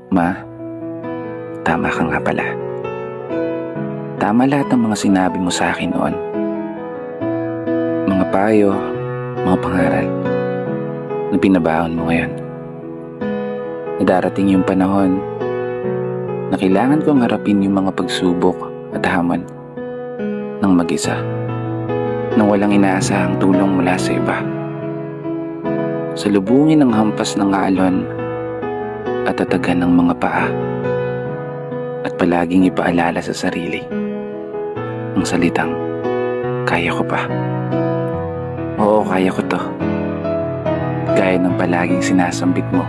Ma, tama ka nga pala. Tama lahat ng mga sinabi mo sa akin noon. Mga payo, mga pangaral na binabaon mo ngayon. Darating yung panahon na kailangan kong harapin yung mga pagsubok at hamon ng mag-isa, nang walang inaasahang tulong mula sa iba. Salubungin ang hampas ng alon at tatagan ng mga paa, at palaging ipaalala sa sarili ang salitang, kaya ko pa. Oo, kaya ko to. Gaya ng palaging sinasambit mo.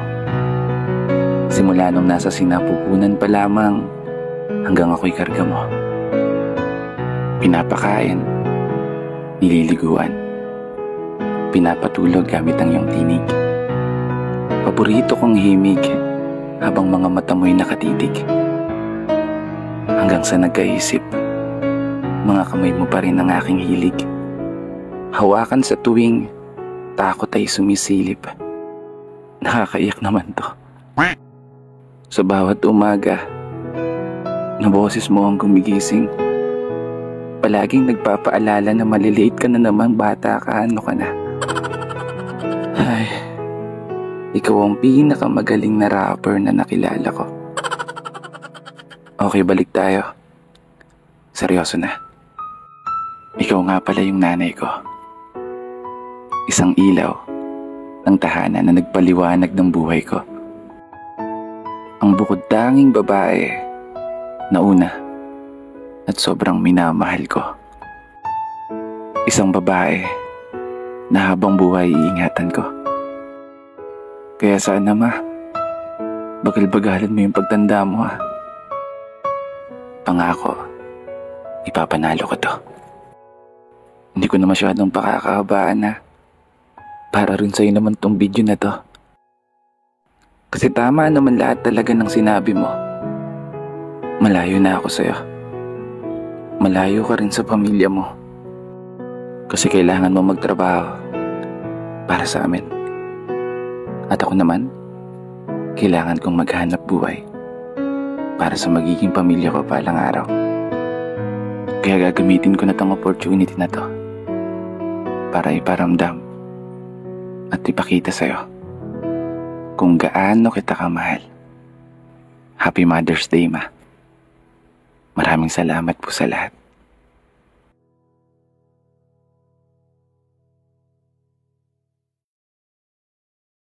Simula nung nasa sinapupunan pa lamang hanggang ako'y karga mo. Pinapakain, nililiguan, pinapatulog gamit ang iyong tinig. Paborito kong himig habang mga mata mo'y nakatitig. Hanggang sa nagkaisip, mga kamay mo pa rin ang aking hilig. Hawakan sa tuwing takot ay sumisilip. Nakakaiyak naman to. Sa bawat umaga na boses mo ang gumigising, palaging nagpapaalala na maliliit ka na naman, bata ka, ano ka na. Ay, ikaw ang pinakamagaling na rapper na nakilala ko. Okay, balik tayo. Seryoso na. Ikaw nga pala yung nanay ko. Isang ilaw ng tahanan na nagpaliwanag ng buhay ko. Ang bukod tanging babae na una at sobrang minamahal ko. Isang babae na habang buhay iingatan ko. Kaya sana ma, bagal-bagalan mo yung pagtanda mo ha. Pangako, ipapanalo ko to. Hindi ko na masyadong pakakahabaan na para rin sa'yo naman tong video na to. Kasi tama naman lahat talaga ng sinabi mo. Malayo na ako sa'yo. Malayo ka rin sa pamilya mo. Kasi kailangan mo magtrabaho para sa amin. At ako naman, kailangan kong maghanap buhay para sa magiging pamilya ko palang araw. Kaya gagamitin ko na tong opportunity na to para iparamdam at ipakita sa'yo kung gaano kita kamahal. Happy Mother's Day, ma. Maraming salamat po sa lahat.